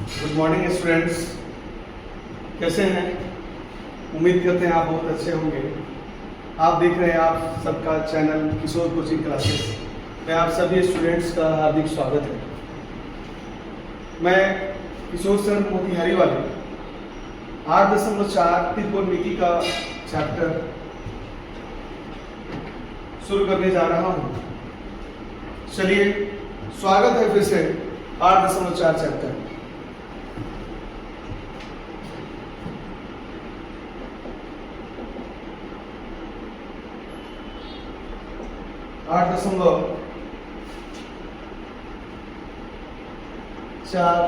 Good morning students, कैसे हैं? उम्मीद करते हैं आप बहुत अच्छे होंगे। आप देख रहे हैं आप सबका चैनल किशोर कोचिंग क्लासेस में आप सभी स्टूडेंट्स का हार्दिक स्वागत है। मैं किशोर सर मोतिहारी वाले 8.4 त्रिकोणमिति का चैप्टर शुरू करने जा रहा हूँ। चलिए, स्वागत है फिर से 8.4 चैप्टर।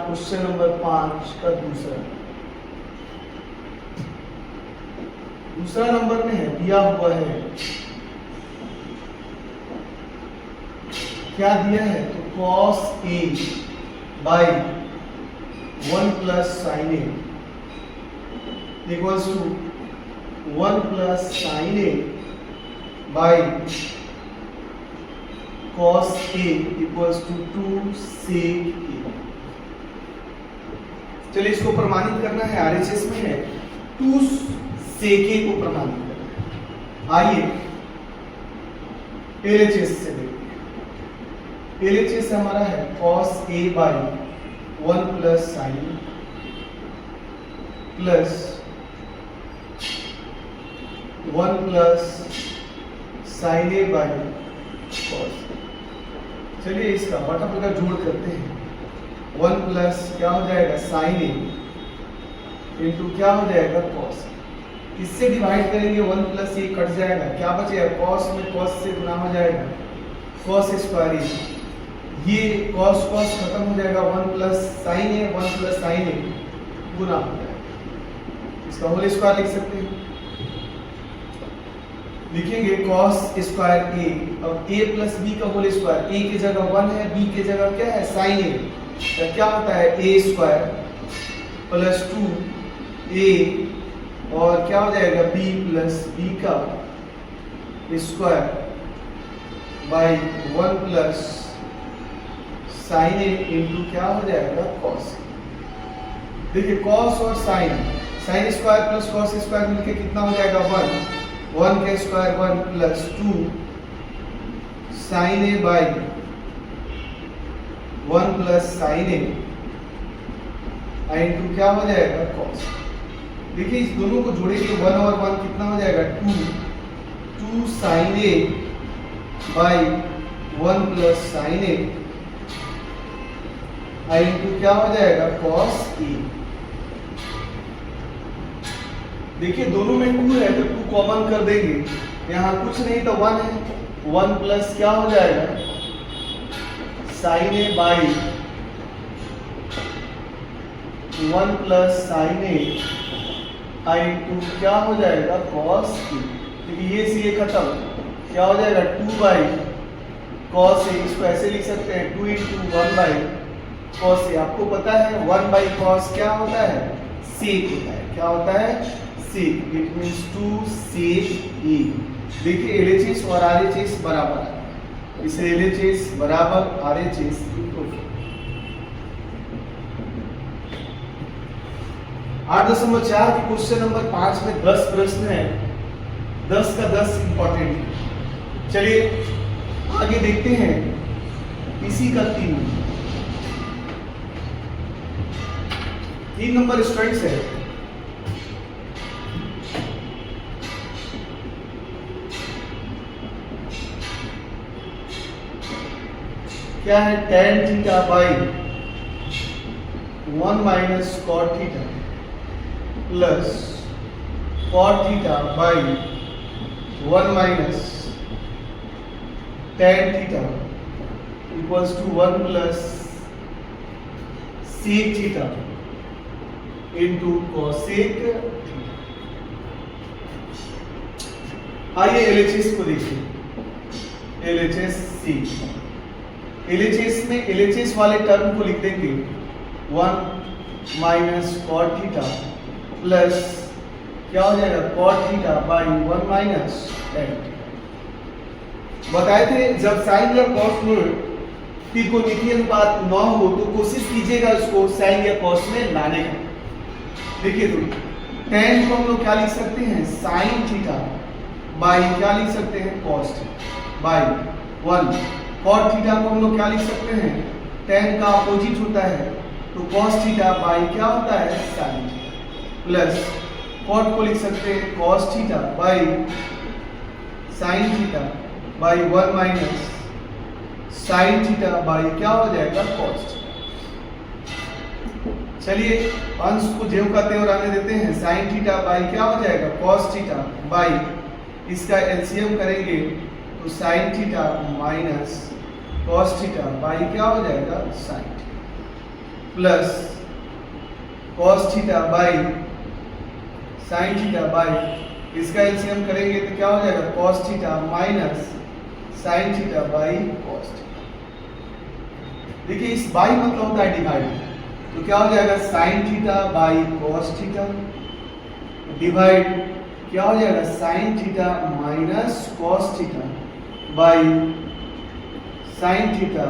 क्वेश्चन नंबर 5 का दूसरा नंबर में है, दिया हुआ है। क्या दिया है? तो cos A by 1 plus sin A equals to 1 plus sin A by cos A equals to 2 sec A। चलिए, इसको प्रमाणित करना है। आरएचएस में है 2 sec A को प्रमाणित करना है। आइए एलएचएस से देखते हैं। एलएचएस हमारा है cos A by 1 plus sin plus 1 plus sin A by cos। चलिए, इसका बटा बटा जोड़ करते हैं। 1 प्लस क्या हो जाएगा साइन ए इंटू क्या हो जाएगा कॉस। इससे डिवाइड करेंगे 1 प्लस ये कट जाएगा, क्या बचेगा? कॉस में कॉस से गुना हो जाएगा, कॉस स्क्वायर ए। ये कॉस कॉस खत्म हो जाएगा, 1 प्लस साइन ए 1 प्लस साइन ए गुना हो जाएगा। इसका होल स्क्वायर लिख सकते हैं। लिखेंगे cos स्क्वायर a। अब a प्लस b का होल स्क्वायर, a की जगह 1 है, b की जगह क्या है? Sine a। तो क्या होता है? a स्क्वायर प्लस 2a और क्या हो जाएगा? b प्लस b का square by 1 plus sine a into क्या हो जाएगा? cos। देखिए, cos और sine square plus cos square मिलके कितना हो जाएगा? 1 का square 1 plus 2 sine A by 1 plus sine A into क्या हो जाएगा? कॉस। देखिए, इस दोनों को जोड़ेंगे 1 और 1 कितना हो जाएगा? 2 sine A by 1 plus sine A into क्या हो जाएगा? Cos a. देखिए, दोनों में 2 है तो 2 कॉमन कर देंगे। यहाँ कुछ नहीं तो 1 है। 1 प्लस क्या हो जाएगा? Sine A by 1 plus sine A into क्या हो जाएगा? Cos a. देखिए, ये से ये खत्म, क्या हो जाएगा? 2 बाई कॉस ए। इसको ऐसे लिख सकते हैं 2 इंटू 1 बाई कॉस ए। आपको पता है 1 बाई कॉस क्या होता है? सेक होता है। क्या होता है? सेक। इट मींस 2 सेक ए। देखिए, एलएचएस और आरएचएस बराबर है, इसे एलएचएस बराबर आरएचएस इक्वल 8.4 की क्वेश्चन नंबर 5 में 10 प्रश्न है। 10 का 10 इंपॉर्टेंट है। चलिए आगे देखते हैं। इसी का 3 नंबर स्टूडेंट्स है। क्या है? tan theta by 1 minus cot theta plus cot theta by 1 minus tan theta equals to 1 plus sec theta into cosec theta. आइए एलएचएस को देखिए। एलएचएस सी। एलएचएस में एलएचएस वाले टर्म को लिख देंगे 1 माइनस कॉट थीटा प्लस क्या हो जाएगा? Cot theta by 1 minus tan। बताए थे जब साइन या कॉस में त्रिकोणमितीय अनुपात 9 हो तो कोशिश कीजिएगा इसको साइन या कॉस में लाने का। देखिए तो tan को हम लोग क्या लिख सकते हैं, साइन थीटा बाई क्या लिख सकते हैं, cos theta by 1। Cot theta को हम लोग क्या लिख सकते हैं, tan का अपोजिट होता है तो कॉस थीटा बाई क्या होता है, साइन थीटा, प्लस कॉट को लिख सकते हैं cos theta by sine theta by 1 minus sign theta by क्या हो जाएगा, कॉस थीटा। चलिए अंश को ज्यों का त्यों रहने देते हैं, साइन थीटा बाई क्या हो जाएगा, कॉस थीटा बाई इसका एलसीएम करेंगे तो sign theta minus cos theta by क्या हो जाएगा, sine theta, plus cos theta by sine theta by इसका एलसीएम करेंगे तो क्या हो जाएगा, cos theta minus sign theta by cos theta. देखिए इस बाई मतलब होता है डिवाइड, तो क्या हो जाएगा, sine theta by cos theta divide क्या हो जाएगा, sine theta minus cos theta by sine theta,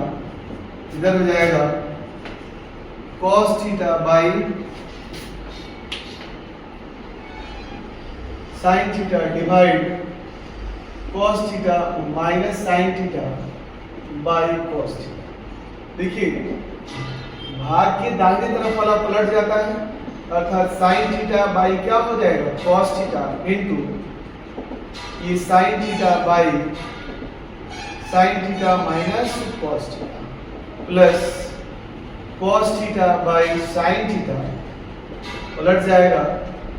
इधर हो जाएगा cos theta by sine theta divide cos theta minus sign theta by cos theta. देखिए भाग के दाहिने तरफ वाला पलट जाता है, अर्थात साइन थीटा बाई क्या हो जाएगा, कॉस थीटा इनटू ये sine theta by sine theta minus cos theta plus cos theta by sine theta पलट जाएगा,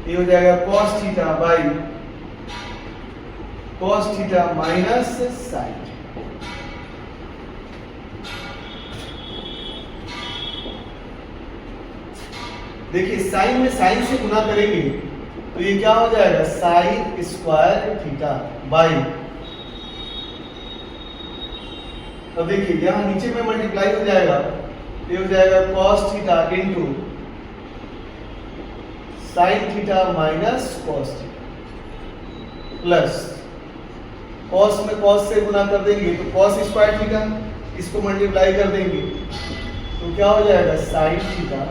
ये हो जाएगा cos theta by cos theta minus sine. देखिए साइन में साइन से गुना करेंगे तो ये क्या हो जाएगा, साइन स्क्वायर थीटा बाई, अब देखिए यहां नीचे में मल्टीप्लाई हो जाएगा, ये हो जाएगा cos theta into sine theta minus cos theta plus cos में कॉस से गुना कर देंगे तो कॉस स्क्वायर थीटा, इसको मल्टीप्लाई कर देंगे तो क्या हो जाएगा, sine theta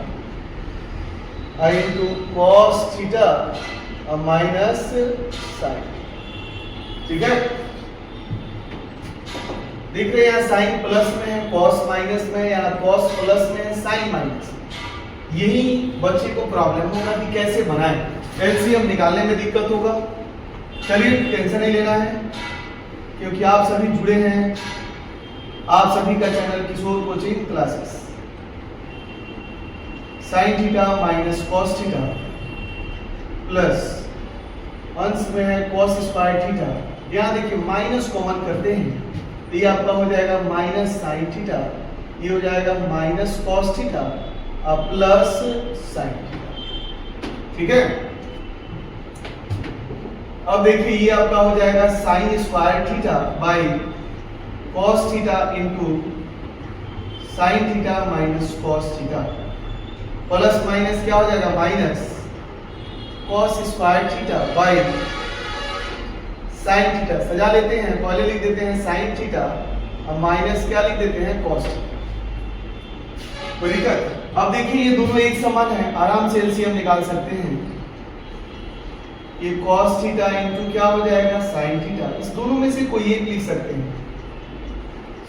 into cos theta minus sine. ठीक है, देख रहे हैं यहाँ साइन प्लस में है, कॉस माइनस में है, यहाँ कॉस प्लस में है, साइन माइनस में। यही बच्चे को प्रॉब्लम होगा कि कैसे बनाएं, एलसीएम निकालने में दिक्कत होगा। चलिए टेंशन नहीं लेना है क्योंकि आप सभी जुड़े हैं, आप सभी का channel Kishore coaching classes. Sine theta minus cos theta plus अंश में है कॉस स्क्वायर थीटा, यहाँ देखिए माइनस कॉमन करते हैं तो ये आपका हो जाएगा माइनस साइन थीटा, ये हो जाएगा minus cos theta plus sine theta. ठीक है, अब देखिए ये आपका हो जाएगा sign square theta by cos theta into sine theta minus cos theta plus minus क्या हो जाएगा, minus cos square theta by sine theta. सजा लेते हैं, पहले लिख देते हैं साइन थीटा और माइनस क्या लिख देते हैं, कॉस थीटा। कोई दिक्कत? अब देखिए ये दोनों एक समान है, आराम से एलसीएम निकाल सकते हैं। ये cos थीटा इनटू क्या हो जाएगा, sin थीटा। इस दोनों में से कोई एक लिख सकते हैं।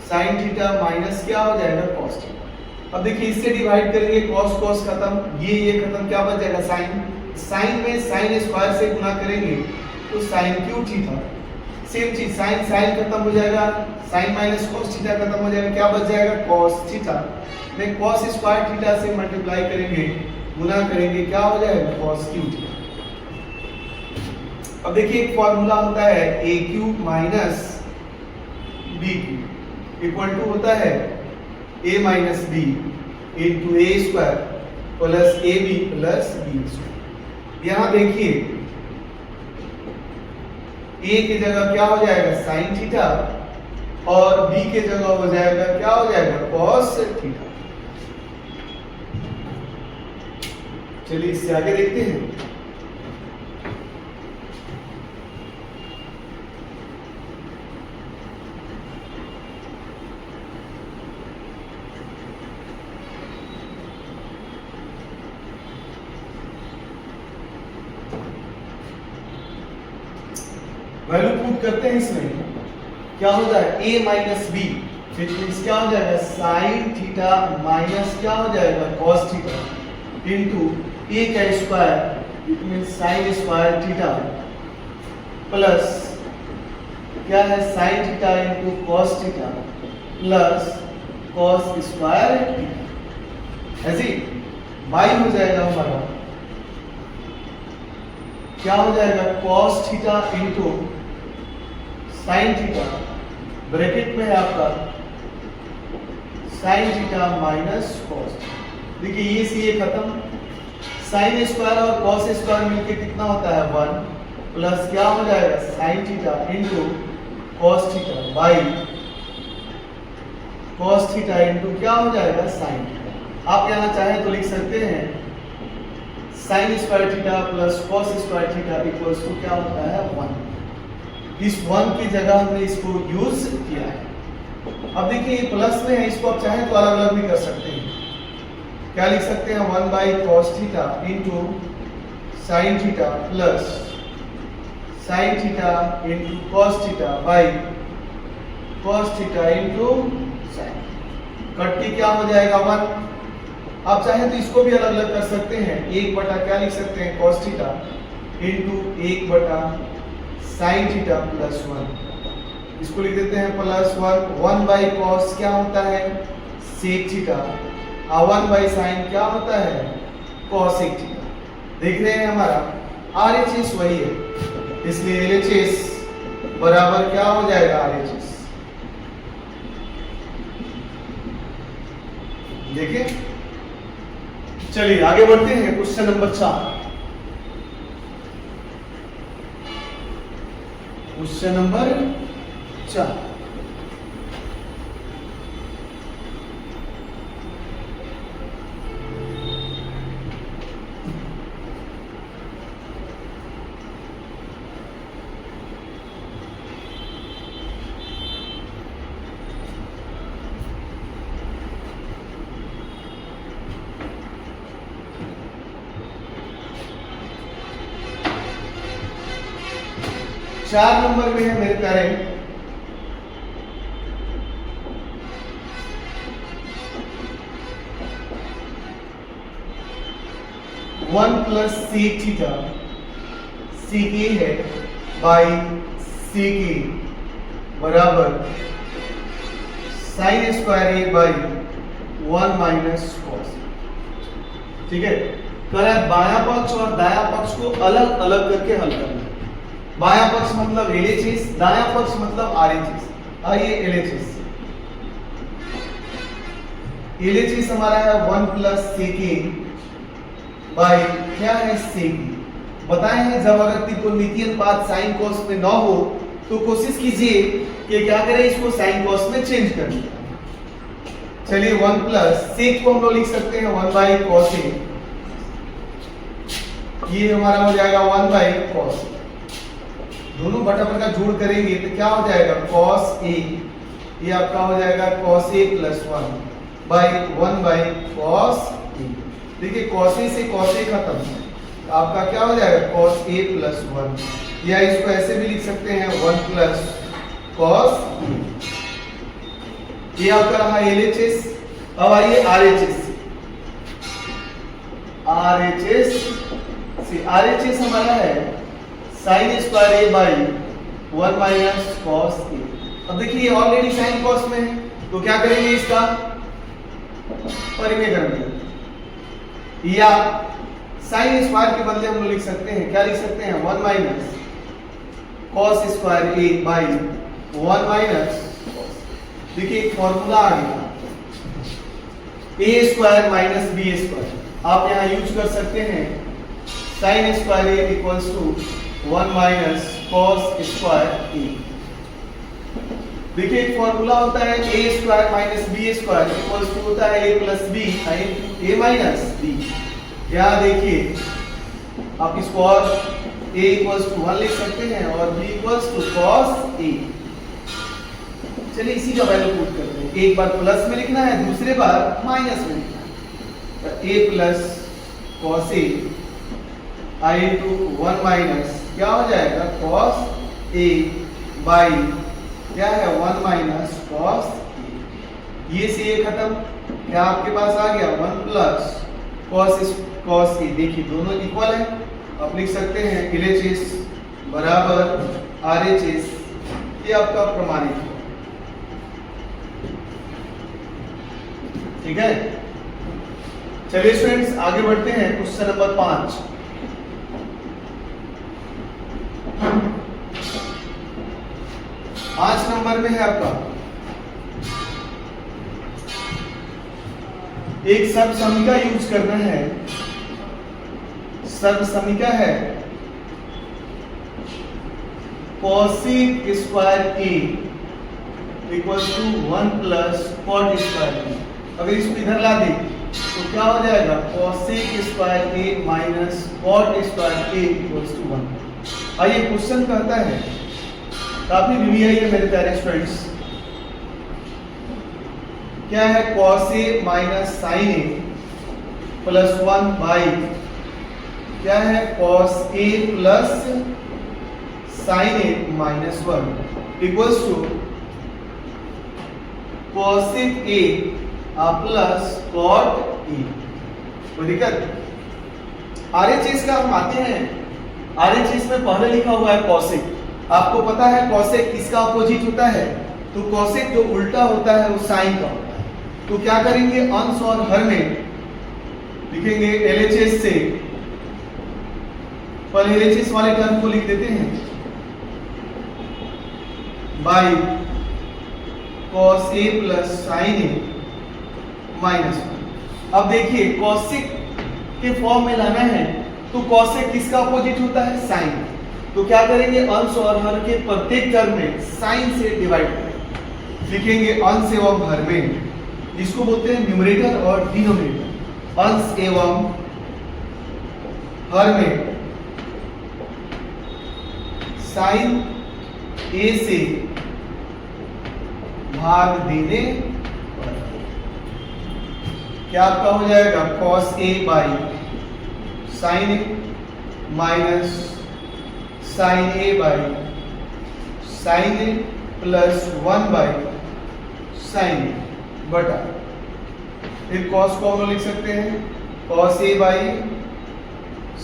sin थीटा माइनस क्या हो जाएगा, cos थीटा। अब देखिए इससे डिवाइड करेंगे, cos cos खत्म, ये खत्म, क्या बच जाएगा sin। sin में sin स्क्वायर से गुना करेंगे तो sin क्यूब थीटा। सेम चीज sin sin खत्म हो जाएगा, sin माइनस cos थीटा खत्म हो जाएगा, क्या बच जाएगा cos थीटा। में cos स्क्वायर थीटा से मल्टीप्लाई करेंगे, गुना करेंगे, क्या हो जाएगा cos क्यूब थीटा। अब देखिए एक फॉर्मूला होता है a cube minus b cube equal to होता है a minus b into a square plus a b plus b square. यहाँ देखिए a की जगह क्या हो जाएगा साइन थीटा और b के जगह हो जाएगा क्या हो जाएगा cos थीटा। चलिए इससे आगे देखते हैं। वैल्यू पुट करते हैं इसमें, क्या हो जाएगा a minus b, which means क्या हो जाएगा साइन थीटा माइनस क्या हो जाएगा कॉस थीटा इनटू a का square which means sine square theta plus क्या है sine theta into cos theta plus cos square theta. ऐसे बाई हो जाएगा हमारा क्या हो जाएगा cos theta into sine theta, bracket में है आपका साइन थीटा माइनस कॉस। देखिए ये से ये खत्म, साइन स्क्वायर और कॉस स्क्वायर मिलके कितना होता है 1 प्लस क्या हो जाएगा sine theta into cos theta by cos theta into क्या हो जाएगा साइन थीटा। आप यहां चाहे तो लिख सकते हैं sine square theta plus cos square theta equals to क्या होता है 1। इस 1 की जगह हमने इसको यूज किया है। अब देखिए ये प्लस में है, इसको आप चाहे तो अलग अलग भी कर सकते हैं। क्या लिख सकते हैं 1 by cos theta into sine theta plus sign theta into cos theta by cos theta into sign. Cut के क्या हो जाएगा 1। आप चाहे तो इसको भी अलग अलग कर सकते हैं, 1 बटा क्या लिख सकते हैं कॉस थीटा इनटू 1 बटा साइन थीटा प्लस 1। इसको लिख देते हैं प्लस 1 बाई कॉस क्या होता है सेक थीटा और 1 बाई साइन क्या होता है कॉस सेक थीटा। देख रहे हैं हमारा RHS वही है, इसलिए LHS बराबर क्या हो जाएगा RHS। देखिए चलिए आगे बढ़ते हैं question number 4। Question number 4 4 number में है मेरे प्यारे 1 प्लस सेक थीटा सेक ए है बाई सेक ए बराबर sign square A by 1 minus cos. ठीक है, कह रहा है बायां पक्ष और दायां पक्ष को अलग अलग करके हल करना है। बायां पक्ष मतलब LHS, दायां पक्ष मतलब RHS। आइए LHS हमारा है 1 प्लस सेक ए बाई क्या है सेक ए। बताए हैं जब अगर त्रिकोणमितीय अनुपात साइन कॉस में ना हो तो कोशिश कीजिए कि क्या करें इसको साइन कॉस में चेंज कर दें। चलिए 1 प्लस सेक को हम लोग लिख सकते हैं 1 बाई कॉस ए, ये हमारा हो जाएगा 1 बाई कॉस। दोनों बटा का जोड़ करेंगे तो क्या हो जाएगा cos a, ये आपका हो जाएगा cos a plus 1 by 1 by cos a। देखिए cos a से cos a खत्म, तो आपका क्या हो जाएगा cos a प्लस 1, या इसको ऐसे भी लिख सकते हैं 1 प्लस cos a। ये आपका रहा LHS। अब आइए RHS हमारा है sine square A by 1 minus cos A. अब देखिए ऑलरेडी साइन कॉस में है तो क्या करेंगे इसका परिमेय करेंगे, या साइन स्क्वायर के बदले हम लोग लिख सकते हैं, क्या लिख सकते हैं 1 minus cos square A by 1 minus cos. देखिए एक फॉर्मूला आ गया A square minus B square, आप यहां यूज कर सकते हैं sine square A equals to 1 minus cos square A. देखिए एक फॉर्मूला होता है A square minus B square equals to होता है A plus B A minus B. यहाँ देखिए आप इसको और ए इक्वल्स टू 1 लिख सकते हैं और B equals to cos A. चलिए इसी का वैल्यू पुट करते हैं, एक बार प्लस में लिखना है दूसरे बार माइनस में लिखना है। तो ए plus cos A I into 1 minus क्या हो जाएगा cos ए बाई क्या है 1 माइनस कॉस ए। ये से ये खत्म, क्या आपके पास आ गया 1 प्लस कॉस ए। देखिए दोनों इक्वल है, आप लिख सकते हैं LHS बराबर RHS। ये आपका प्रमाणित है, ठीक है। चलिए स्टूडेंट्स आगे बढ़ते हैं। Question number 5। पांच नंबर में है आपका एक सर्वसमीका यूज करना है। सर्वसमीका है cosec square a equal to 1 plus cot square b। अगर इसको इधर ला दे तो क्या हो जाएगा cosec square a minus cot square a equal to 1। आइए क्वेश्चन कहता है, काफी वीवीआई है मेरे प्यारे स्टूडेंट्स। क्या है cos a minus sin a plus 1 by क्या है cos a plus sin a minus 1 equals to cosec a plus cot a। कोई दिक्कत? RHS का हम आते हैं। RHS में पहले लिखा हुआ है cosec। आपको पता है cosec किसका अपोजिट होता है? तो cosec जो उल्टा होता है वो sin का होता है। तो क्या करेंगे, अंश और हर में लिखेंगे LHS से। पहले LHS वाले टर्म को लिख देते हैं by cos a plus sin a minus 1। अब देखिए cosec के फॉर्म में लाना है तो cosec किसका अपोजिट होता है? sin। तो क्या करेंगे, अंश और हर के प्रत्येक टर्म में sin से डिवाइड करेंगे। लिखेंगे अंश एवं हर में, जिसको बोलते हैं न्यूमरेटर और डिनोमिनेटर। अंश एवं हर में sin a से भाग देने पर क्या आपका हो जाएगा cos a by sin a minus sin a by sin a plus 1 by sin a बटा फिर cos को हम लोग लिख सकते हैं cos a by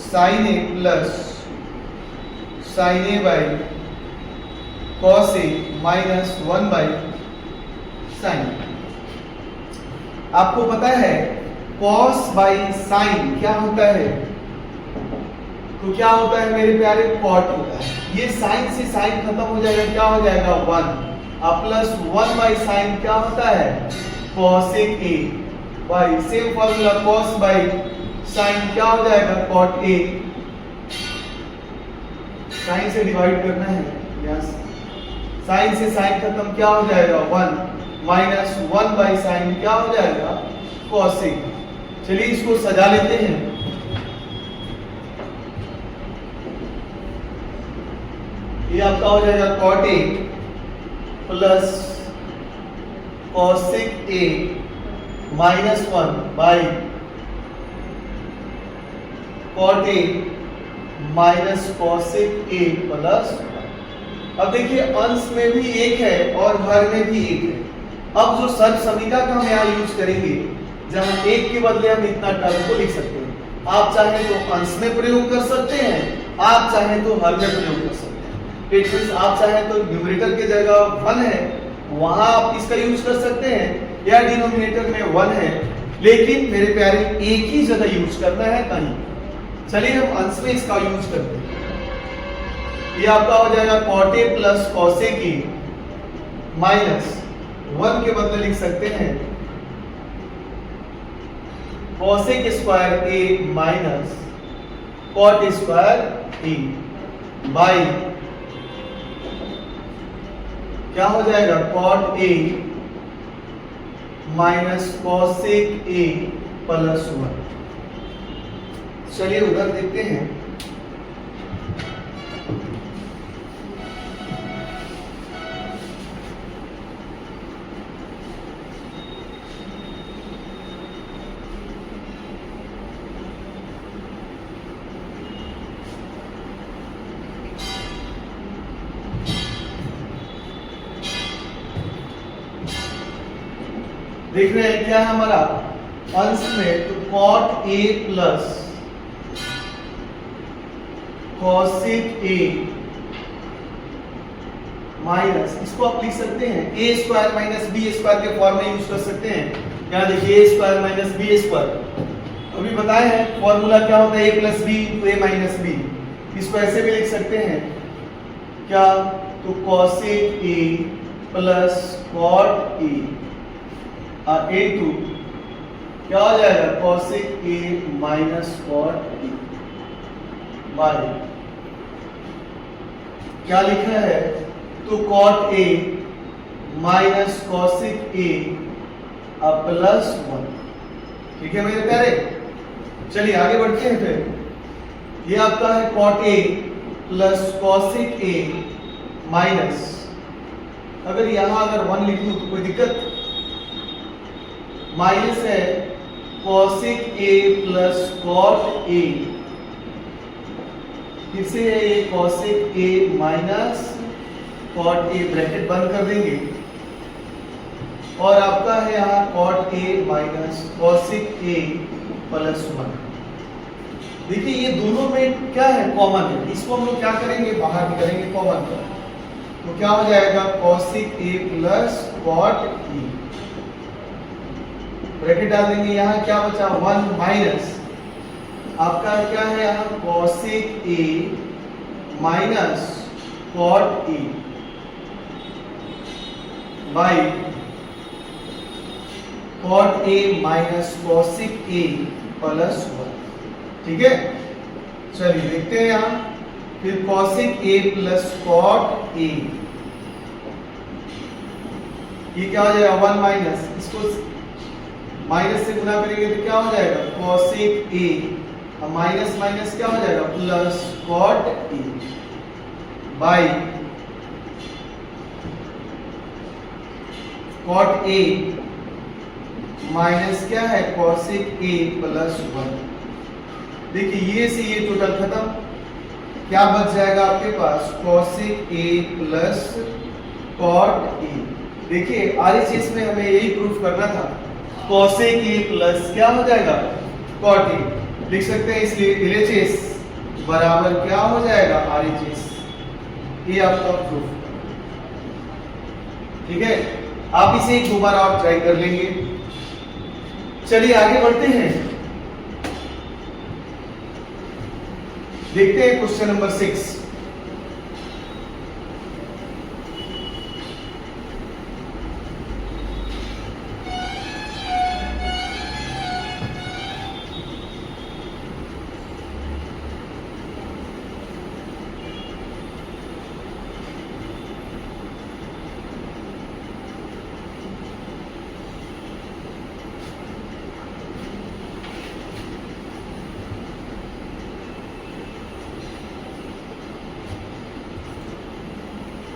sin a plus sin a by cos a minus 1 by sin। आपको पता है cos बाई sin क्या होता है? तो क्या होता है मेरे प्यारे, cot होता है। ये sin से sin खत्म हो जाएगा, क्या हो जाएगा 1 प्लस 1 बाई sin क्या होता है cosec a by same formula cos by sin क्या हो जाएगा cot a। sin से डिवाइड करना है, यस sin से sin खत्म क्या हो जाएगा 1 माइनस 1 बाई sin क्या हो जाएगा cosec। चलिए इसको सजा लेते हैं। ये आपका हो जाएगा cot a plus cosec a minus 1 by cot a minus cosec a plus. अब देखिए अंश में भी एक है और हर में भी एक है। अब जो सर्वसमीका का हम यहाँ यूज करेंगे, जहां एक के बदले हम इतना टर्म को लिख सकते हैं। आप चाहे तो अंश में प्रयोग कर सकते हैं, आप चाहे तो हर में प्रयोग कर सकते हैं। इट मींस आप चाहे तो न्यूमरेटर की जगह 1 है वहां आप इसका यूज कर सकते हैं, या डिनोमिनेटर में 1 है लेकिन मेरे प्यारे एक ही जगह यूज करना है कहीं। चलिए हम अंश में इसका यूज करते हैं। ये आपका हो जाएगा cot a plus cosec a minus 1 के बदले लिख सकते हैं cosec square a minus cot square a by क्या हो जाएगा cot a minus cosec a plus 1। चलिए उधर देखते हैं। देख रहे हैं क्या है हमारा अंश में, तो cot a plus cosec a minus, इसको आप लिख सकते हैं a square minus B square के फॉर्म में यूज कर सकते हैं। क्या देखिए a square minus B square, अभी बताए हैं फॉर्मूला क्या होता है, a plus b into a minus b. इसको ऐसे भी लिख सकते हैं क्या, तो cosec a plus cot a और इंटू क्या हो जाएगा cosec a minus cot a by क्या लिखा है, तो cot a minus cosec a plus 1। ठीक है मेरे प्यारे, चलिए आगे बढ़ते हैं। फिर ये आपका है cot a plus cosec a minus, अगर यहां अगर 1 लिख दूं तो कोई दिक्कत, माइनस है cosec a plus cot a, फिर से है ये cosec a minus cot a, bracket बंद कर देंगे, और आपका है यहाँ cot a minus cosec a plus 1। देखिए ये दोनों में क्या है, कॉमन है, इसको हम लोग क्या करेंगे, बाहर निकालेंगे कॉमन का, तो क्या हो जाएगा cosec a plus cot a, bracket डाल देंगे, यहाँ क्या बचा 1 माइनस आपका क्या है यहाँ cosec a minus cot a by cot a minus cosec a plus 1। ठीक है, चलिए देखते हैं यहाँ, फिर cosec a plus cot a, ये क्या हो जाएगा 1 माइनस, इसको माइनस से गुना करेंगे तो क्या हो जाएगा cosec a, माइनस माइनस क्या हो जाएगा plus cot a by cot a minus क्या है cosec a प्लस 1। देखिए ये से ये टोटल खत्म, क्या बच जाएगा आपके पास cosec a plus cot a। देखिए RHS में हमें यही प्रूफ करना था, cosec a प्लस क्या हो जाएगा cot a, लिख सकते हैं, इसलिए LHS बराबर क्या हो जाएगा RHS, ये आपका प्रूफ। ठीक है, आप इसे एक दो बार आप ट्राई कर लेंगे। चलिए आगे बढ़ते हैं, देखते हैं क्वेश्चन नंबर 6।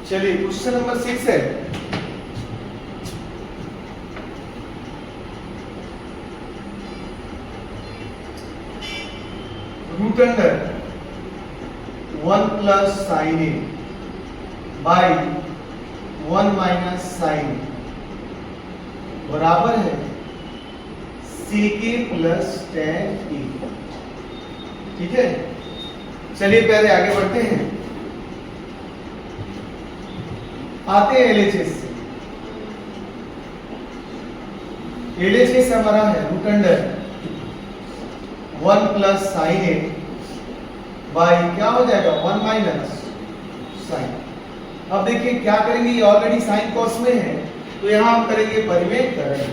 चलिए क्वेश्चन नंबर 6 है, root under 1 plus sine A by 1 minus sine बराबर है sec a plus tan a। ठीक है, चलिए पहले आगे बढ़ते हैं, आते हैं LHS से। LHS हमारा है root under 1 plus sine A by क्या हो जाएगा 1 माइनस साइन। अब देखिए क्या करेंगे, ये ऑलरेडी साइन कॉस में है, तो यहां हम करेंगे परिमेय करेंगे,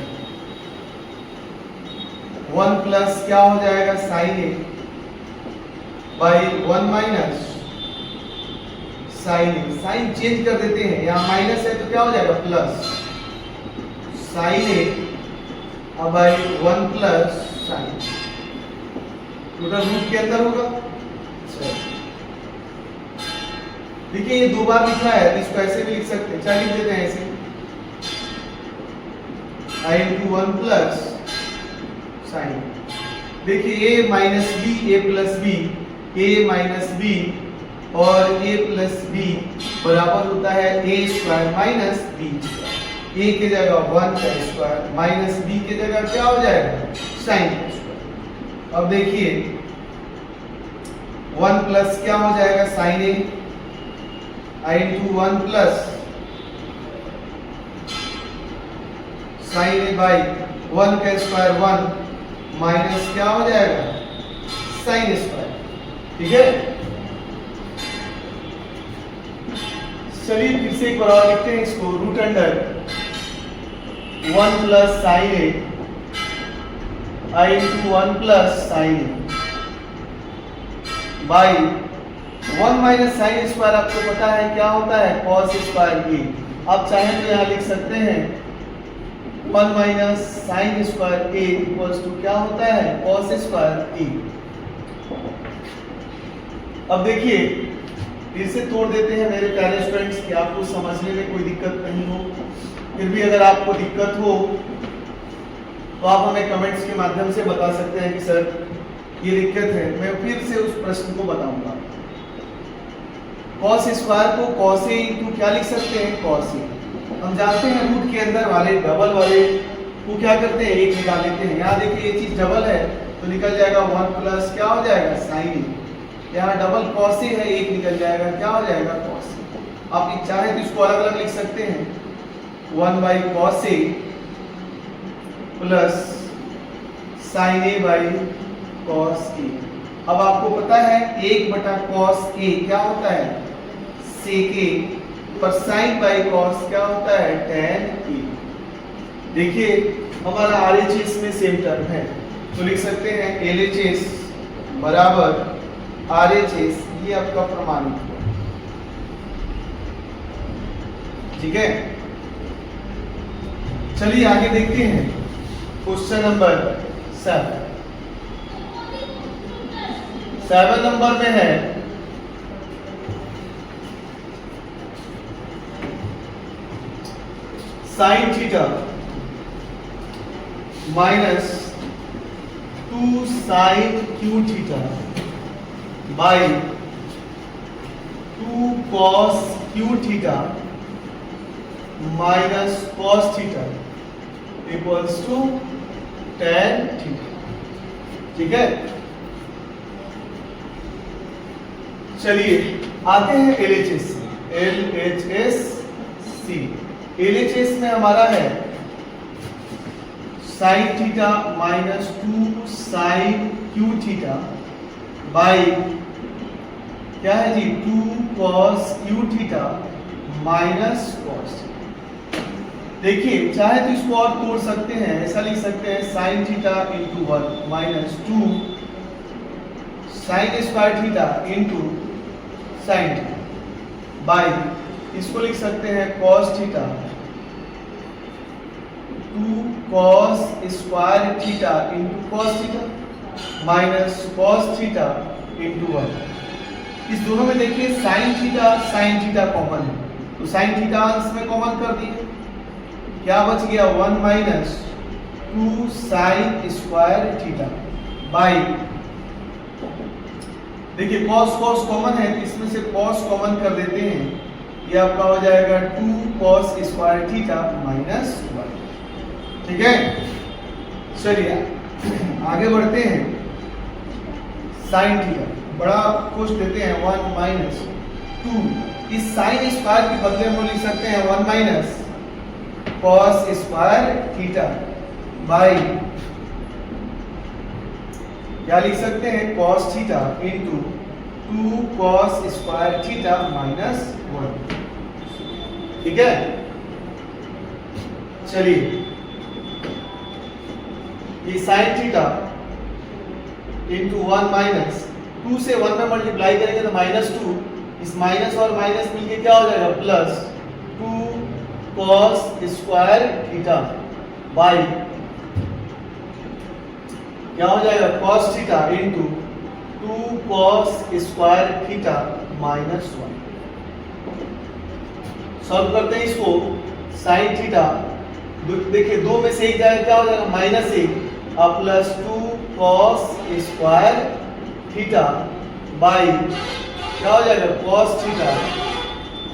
1 प्लस क्या हो जाएगा sine A by 1 minus sine, sign change कर देते हैं, यहाँ माइनस है तो क्या हो जाएगा plus sine A by 1 plus sine, total root के अंदर होगा। देखिए ये दो बार लिखा है तो इसको ऐसे भी लिख सकते हैं, चलिए लिख देते हैं ऐसे i इंटू 1 प्लस साइन। देखिए a minus b a plus B, A minus b और a प्लस बी बराबर होता है a square minus B square. a की जगह 1 का स्क्वायर माइनस b की जगह क्या हो जाएगा साइन का स्क्वायर। अब देखिए 1 प्लस क्या हो जाएगा sine a I into 1 plus sine a by 1 का स्क्वायर 1 माइनस क्या हो जाएगा साइन स्क्वायर। ठीक है, चलिए फिर से एक बार और लिखते हैं इसको। Root under 1 plus sine a I into 1 plus sine A by 1 minus sine square आपको पता है क्या होता है कॉस स्क्वायर ए। आप चाहें तो यहाँ लिख सकते हैं 1 minus sine square A equals to क्या होता है कॉस स्क्वायर ए। अब देखिए फिर से तोड़ देते हैं मेरे प्यारे स्टूडेंट्स कि आपको समझने में कोई दिक्कत नहीं हो। फिर भी अगर आपको दिक्कत हो तो आप हमें कमेंट्स के माध्यम से बता सकते हैं कि सर ये दिक्कत है। मैं फिर से उस प्रश्न को बताऊंगा। कॉस स्क्वायर को कॉस ए इंटू क्या लिख सकते हैं कॉस ए। हम जानते हैं रूट के अंदर वाले डबल वाले को क्या करते हैं एक निकाल लेते हैं। यहाँ देखिए ये चीज डबल है तो निकल जाएगा 1 प्लस क्या हो जाएगा साइन ए। यहाँ डबल कॉस ए है एक निकल जाएगा क्या हो जाएगा कॉस ए। आप चाहे तो इसको अलग अलग लिख सकते हैं 1 by cos A plus sine A by cos A. अब आपको पता है 1 बटा कॉस ए क्या होता है सेक ए पर साइन बाई कॉस क्या होता है tan ए। देखिए हमारा RHS में सेम टर्म है तो लिख सकते हैं LHS बराबर RHS, ये आपका प्रमाणित हुआ। ठीक है, चलिए आगे देखते हैं क्वेश्चन नंबर 7 नंबर में है sine theta minus 2 sine cube theta by 2 cos cube theta minus cos theta equals to tan theta. ठीक है, चलिए आते हैं LHS से। LHS में हमारा है sine theta minus 2 sine cube theta by क्या है जी 2 cos cube theta minus cos। देखिए चाहे तो इसको और तोड़ सकते हैं, ऐसा लिख सकते हैं sine theta into 1 minus 2 sign square theta into sine theta by इसको लिख सकते हैं cos theta 2 cos square theta into cos theta minus cos theta into 1। इस दोनों में देखिए साइन थीटा कॉमन है तो साइन थीटा अंश में कॉमन कर दिए, क्या बच गया 1 minus 2 sign square theta by देखिए cos कॉमन है तो इसमें से cos कॉमन कर देते हैं, ये आपका हो जाएगा 2 cos स्क्वायर थीटा माइनस 1। ठीक है, चलिए आगे बढ़ते हैं। साइन थीटा बड़ा कुछ देते हैं 1 माइनस 2, इस साइन स्क्वायर के बदले हम लिख सकते हैं 1 minus cos square theta by क्या लिख सकते हैं cos theta into 2 cos square theta minus 1। ठीक है, चलिए ये साइन थीटा इंटू 1 माइनस 2 से 1 में मल्टीप्लाई करेंगे तो माइनस 2, इस माइनस और माइनस मिलके क्या हो जाएगा plus 2 cos square theta by क्या हो जाएगा cos theta into 2 cos square theta minus 1। Solve करते हैं इसको। साइन थीटा देखिए 2 में से एक जाएगा क्या हो जाएगा माइनस 1 और plus 2 cos square theta by क्या हो जाएगा cos थीटा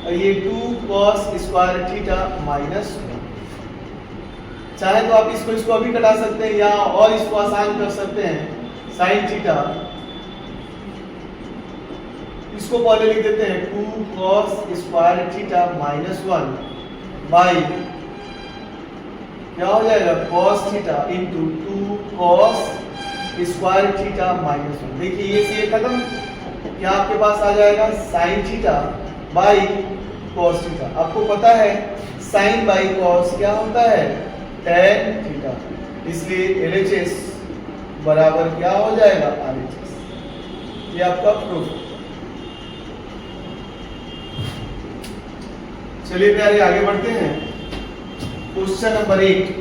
और ये 2 cos स्क्वायर थीटा माइनस 1। चाहे तो आप इसको अभी कटा सकते हैं या और इसको आसान कर सकते हैं। साइन थीटा इसको पहले लिख देते हैं 2 cos square theta minus 1 by क्या हो जाएगा cos theta into 2 cos square theta minus 1। देखिए ये से खत्म, क्या आपके पास आ जाएगा sine theta by cos theta. आपको पता है साइन बाई cos क्या होता है tan थीटा, इसलिए LHS बराबर क्या हो जाएगा RHS। ये आपका प्रूफ। चलिए प्यारे आगे बढ़ते हैं। Question number 8।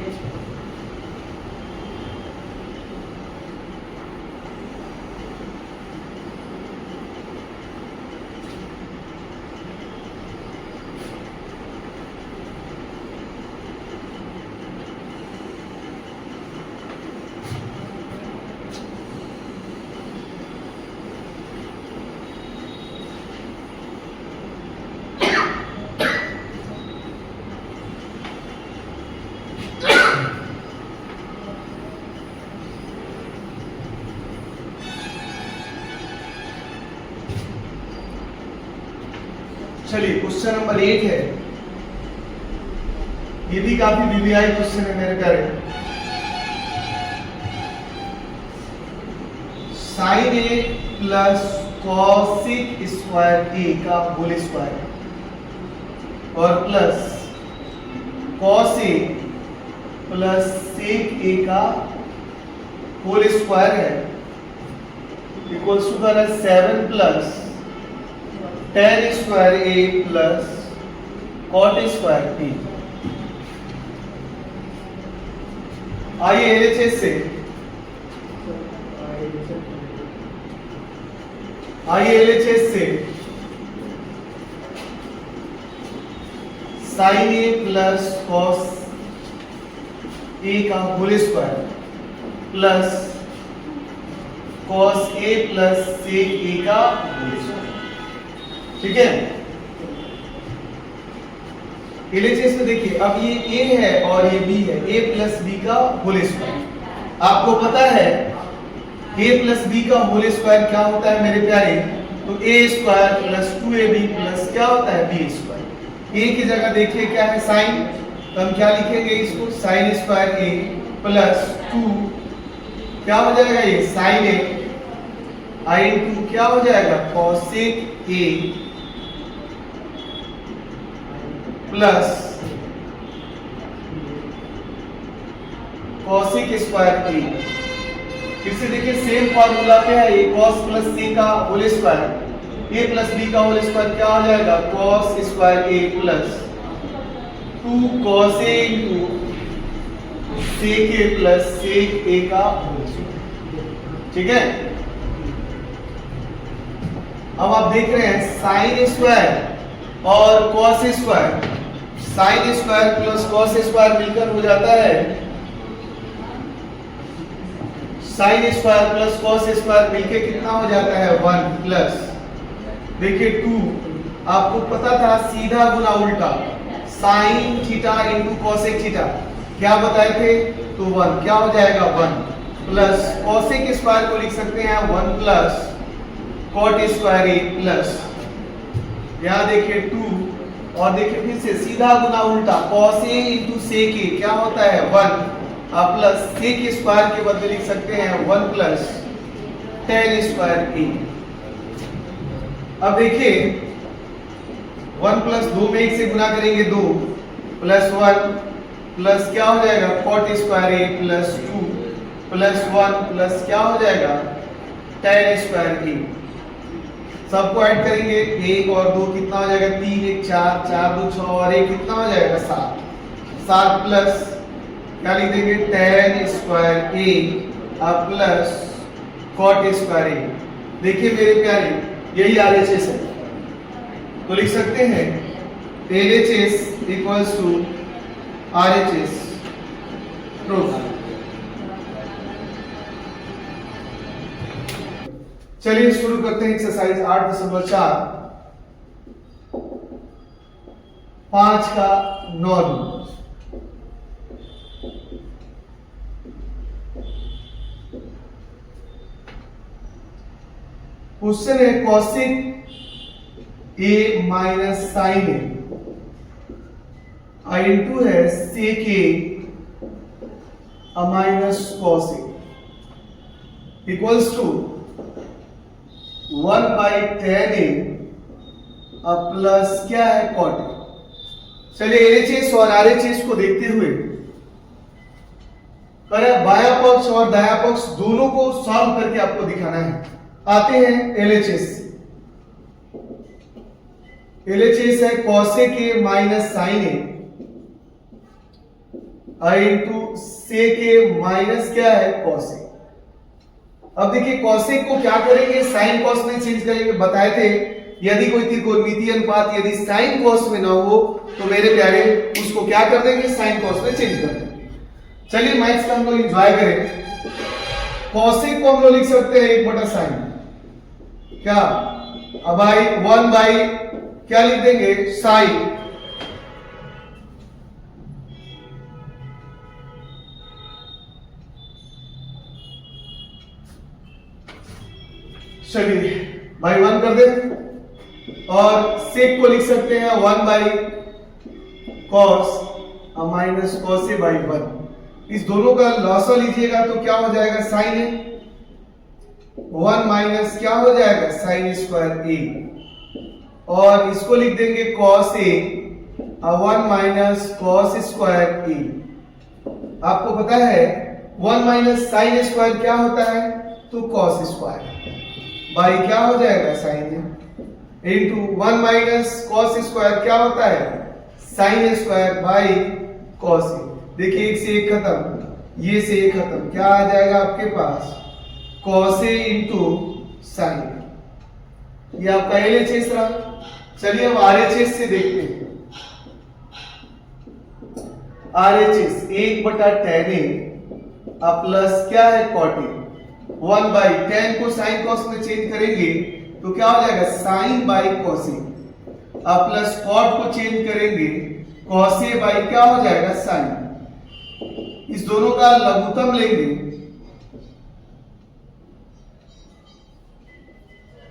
चलिए क्वेश्चन नंबर 8 है, ये भी काफी वीवीआई क्वेश्चन है मेरे प्यारे। Sine a plus cosec square a का होल स्क्वायर और plus cos A plus sec a का होल स्क्वायर है equals to 7 plus tan square a plus cot square b. आइए LHS से sine a plus cos a का whole square plus cos A plus sec a का whole square. ठीक है, LHS में देखिए अब ये a है और ये b है, a प्लस b का होल स्क्वायर। आपको पता है a प्लस b का होल स्क्वायर क्या होता है मेरे प्यारे, तो a square plus 2ab plus क्या होता है b स्क्वायर। a की जगह देखिए क्या है साइन, तो हम क्या लिखेंगे इसको साइन स्क्वायर a प्लस 2 क्या हो जाएगा ये साइन a i इंटू क्या हो जाएगा cosec a plus cosec square A. फिर से देखिए सेम फार्मूला पे है, ये cos प्लस c का whole square a plus b का होल स्क्वायर क्या हो जाएगा cos square a plus 2 cos a into sec a plus sec a का होल स्क्वायर। ठीक है, अब आप देख रहे हैं साइन स्क्वायर और cos square, sine square plus cos square मिलकर हो जाता है sine square plus cos square मिलके कितना हो जाता है 1 प्लस देखिए 2। आपको पता था सीधा गुना उल्टा sine theta into cosec theta, क्या बताए थे तो 1 क्या हो जाएगा 1 प्लस कॉसेक स्क्वायर को लिख सकते हैं 1 plus cot square a plus यहाँ देखिए 2 और देखिए फिर से सीधा गुना उल्टा cos a into sec a क्या होता है 1 आप प्लस sec स्क्वायर के बदले लिख सकते हैं 1 प्लस tan स्क्वायर a। अब देखिए 1 प्लस 2 में 1 से गुना करेंगे 2 प्लस 1 प्लस क्या हो जाएगा cot square a plus 2 plus 1 plus क्या हो जाएगा tan स्क्वायर a। सबको ऐड करेंगे 1 और 2 कितना हो जाएगा 3 1 4 4 2 6 और 1 कितना हो जाएगा 7 7 प्लस क्या लिख देंगे tan स्क्वायर a अब प्लस cot स्क्वायर a। देखिए मेरे प्यारे यही RHS है, तो लिख सकते हैं LHS equals to RHS proof. चलिए शुरू करते हैं एक्सरसाइज 8.4 5 का 9। क्वेश्चन है कॉसेक ए माइनस साइन ए इंटू है sec A minus cos A equals to 1/tan A plus क्या है कॉट ए। चलिए एलएचएस और आरएचएस को देखते हुए बाया पक्ष और दाया पक्ष दोनों को सॉल्व करके आपको दिखाना है। आते हैं एलएचएस। एलएचएस है कॉसेक ए माइनस साइन ए इंटू सेक ए माइनस क्या है कॉस ए। अब देखिए कॉसेक को क्या करेंगे, साइन कॉस में चेंज करेंगे। बताए थे यदि कोई त्रिकोणमितीय अनुपात यदि साइन कॉस में ना हो तो मेरे प्यारे उसको क्या कर देंगे, साइन कॉस में चेंज कर देंगे। चलिए मैथ्स का हम लोग एंजॉय करें। कॉसेक को हम लोग लिख सकते हैं 1/sin क्या, अब भाई 1/ क्या लिख देंगे साइन। चलिए भाई 1 कर दे और सेक को लिख सकते हैं 1/cos minus cos a by 1। इस दोनों का लॉसा लीजिएगा तो क्या हो जाएगा साइन ए 1 माइनस क्या हो जाएगा साइन स्क्वायर ए और इसको लिख देंगे cos a 1 minus cos square A. आपको पता है 1 माइनस साइन स्क्वायर क्या होता है तो cos स्क्वायर बाई क्या हो जाएगा साइन ए इंटू 1 माइनस cos स्क्वायर क्या होता है साइन स्क्वायर बाई cos ए। देखिए एक से एक खत्म, ये से एक खत्म, क्या आ जाएगा आपके पास cos ए इंटू साइन। ये आपका एलएचएस रहा। चलिए अब आरएचएस से देखते हैं। आरएचएस 1/tan ए प्लस क्या है cot ए 1/tan को साइन कॉस में चेंज करेंगे तो क्या हो जाएगा sine by cos A plus cot को चेंज करेंगे cos ए बाई क्या हो जाएगा साइन। इस दोनों का लघुत्तम लेंगे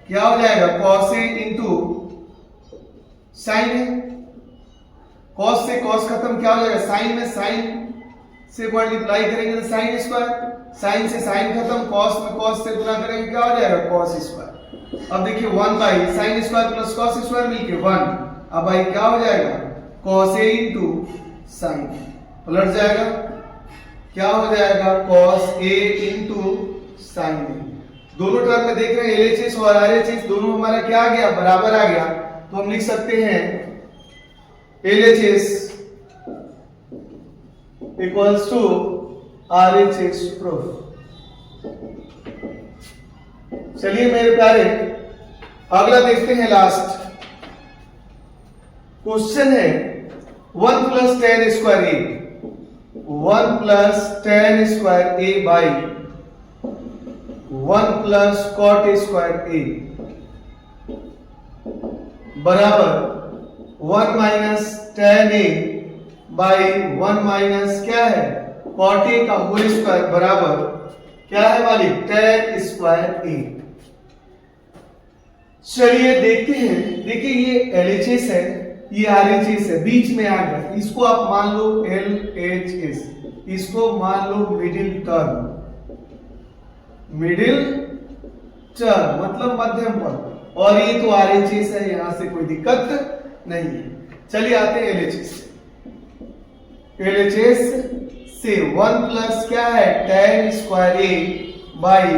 क्या हो जाएगा cos ए इंटू साइन है। cos से cos खत्म क्या हो जाएगा साइन में, साइन से मल्टीप्लाई करेंगे तो साइन स्क्वायर, साइन से साइन खत्म, cos में cos से गुना करेंगे क्या हो जाएगा cos स्क्वायर। अब देखिए 1/sin square plus cos square मिलके 1। अब भाई क्या हो जाएगा cos ए इंटू साइन पलट जाएगा क्या हो जाएगा cos ए इंटू साइन ए। दोनों टर्म में देख रहे हैं एलएचएस और आरएचएस दोनों हमारा क्या आ गया बराबर आ गया तो हम लिख सकते हैं LHS equals to RHS proof. चलिए मेरे प्यारे अगला देखते हैं लास्ट क्वेश्चन है 1+tan square A 1+tan square A by 1+cot square A बराबर 1-tan ए बाई 1 क्या है cot ए का होल स्क्वायर बराबर क्या है वाली tan स्क्वायर ए। चलिए देखते हैं। देखिए ये एलएचएस है, ये आरएचएस है, बीच में आ गया, इसको आप मान लो एलएचएस, इसको मान low middle term, middle term मतलब मध्यम पद, और ये तो आरएचएस है, यहां से कोई दिक्कत नहीं है। चलिए आते हैं एलएचएस। एलएचएस से 1+ क्या है tan square A by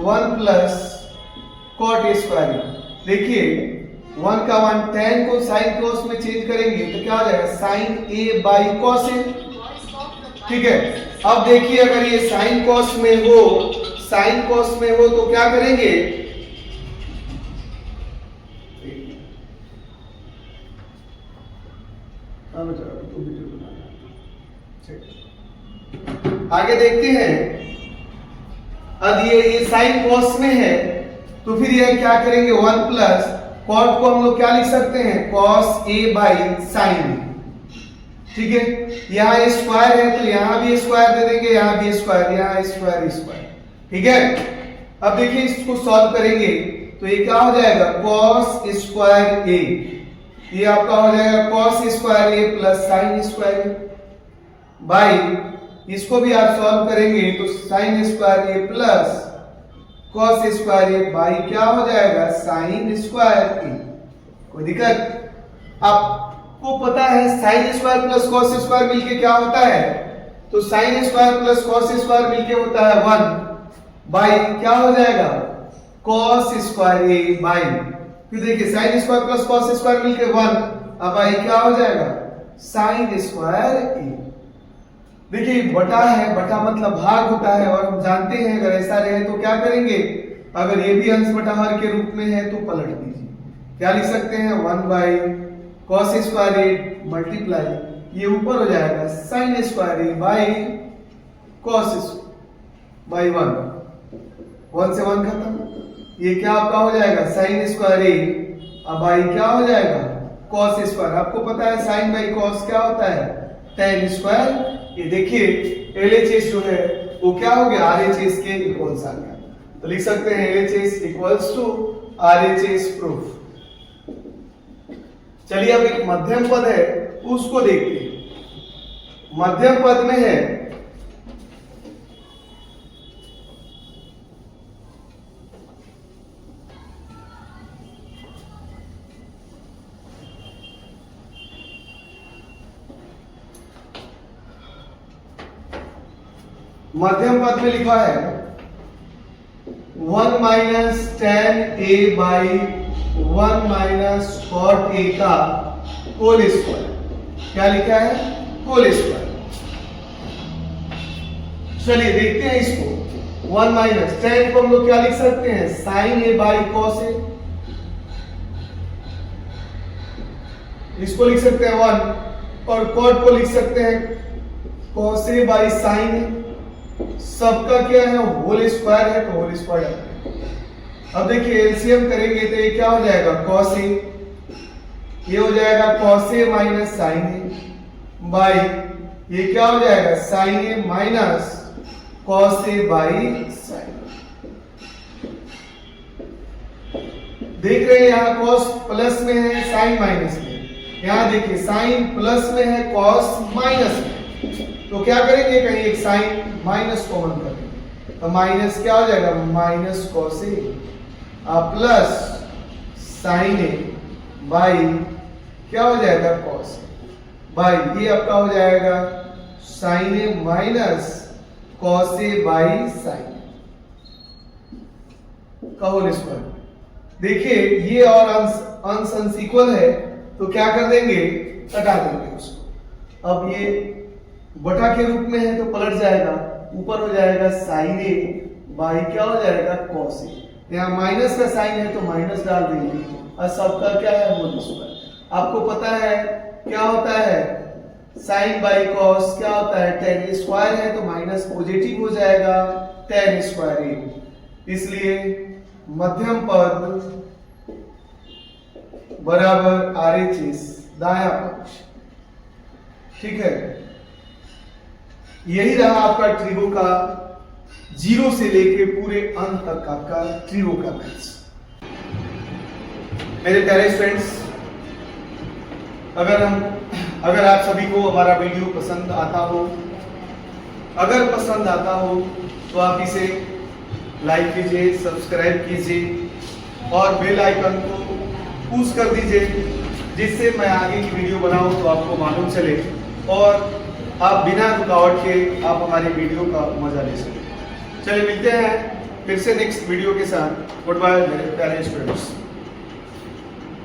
1+cot square A. देखिए 1 का 1 tan को साइन cos में चेंज करेंगे तो क्या हो जाएगा साइन ए बाई cos ए। ठीक है, अब देखिए अगर ये साइन cos में हो, साइन cos में हो तो क्या करेंगे आगे देखते हैं। अब ये साइन cos में है तो फिर ये क्या करेंगे 1+ cot को हम लोग क्या लिख सकते हैं cos a बाई साइन। ठीक है, यहाँ स्क्वायर है तो यहाँ भी स्क्वायर दे देंगे, यहाँ भी स्क्वायर, यहाँ स्क्वायर स्क्वायर। ठीक है, अब देखिए इसको सॉल्व करेंगे तो ये क्या हो जाएगा cos स्क्वायर ए, ये आपका हो जाएगा cos square a plus sign square A, by इसको भी आप सॉल्व करेंगे तो sign square a plus cos square A by क्या हो जाएगा साइन स्क्वायर ए। कोई दिक्कत? आपको पता है sine square plus cos square मिलके क्या होता है, तो sign square plus cos square मिलके होता है 1 बाई क्या हो जाएगा cos स्क्वायर ए बाई, फिर देखिए sign square plus cos square मिलके 1, अब बाई क्या हो जाएगा साइन स्क्वायर ए। देखिए बटा है, बटा मतलब भाग होता है और हम जानते हैं अगर ऐसा रहे तो क्या करेंगे, अगर ये भी अंश बटा हर के रूप में है तो पलट दीजिए, क्या लिख सकते हैं 1 by cos square A multiply ये ऊपर हो जाएगा sign square A by cos by 1 से 1 खत्म, ये क्या आपका हो जाएगा साइन स्क्वायर ए, अब बाई क्या हो जाएगा cos स्क्वायर। आपको पता है साइन बाई cos क्या होता है tan स्क्वायर। ये देखिए LHS जो है वो क्या हो गया RHS के इक्वल्स आ गया, तो लिख सकते हैं LHS equals to RHS proof. चलिए अब एक मध्यम पद है उसको देखते हैं। मध्यम पद में है मध्यम पद में लिखा है 1 minus tan a by 1 minus cot a का होल स्क्वायर, क्या लिखा है होल स्क्वायर। चलिए देखते हैं इसको 1 माइनस tan को हम लोग क्या लिख सकते हैं sin a by cos a, इसको लिख सकते हैं 1 और cot को लिख सकते हैं cos a by sin a, सबका क्या है होल स्क्वायर है तो होल स्क्वायर। अब देखिए एलसीएम करेंगे तो ये क्या हो जाएगा cos a, ये हो जाएगा cos a minus sin a by ये क्या हो जाएगा sin a minus cos a by sin। देख रहे हैं यहाँ cos प्लस में है sin माइनस में, यहाँ देखिए sin प्लस में है cos माइनस में, तो क्या करेंगे कहीं एक साइन माइनस कॉमन करेंगे तो माइनस क्या हो जाएगा minus cos a plus sine A by क्या हो जाएगा cos बाई ये आपका हो जाएगा sine A minus cos a by sine का होल स्क्वायर। देखिए ये और अंश इक्वल है तो क्या कर देंगे हटा देंगे उसको। अब ये बटा के रूप में है तो पलट जाएगा, ऊपर हो जाएगा साइन ए बाई क्या हो जाएगा cos a, यहाँ माइनस का साइन है तो माइनस डाल देंगे और सबका क्या है होल स्क्वायर। आपको पता है क्या होता है साइन बाई cos क्या होता है tan स्क्वायर है तो माइनस पॉजिटिव हो जाएगा tan स्क्वायर ए, इसलिए मध्यम पद बराबर RHS दायां पक्ष। ठीक है, यही रहा आपका ट्रिगो का 0 से लेके पूरे अंत तक आपका ट्रिगो का मैथ्स। मेरे प्यारे फ्रेंड्स, अगर आप सभी को हमारा वीडियो पसंद आता हो, अगर पसंद आता हो तो आप इसे लाइक कीजिए, सब्सक्राइब कीजिए और बेल आइकन को पुश कर दीजिए जिससे मैं आगे की वीडियो बनाऊं तो आपको मालूम चले और आप बिना रुकावट के आप हमारी वीडियो का मजा ले सकें। चलिए मिलते हैं फिर से नेक्स्ट वीडियो के साथ। गुड बाय मेरे प्यारे स्टूडेंट्स।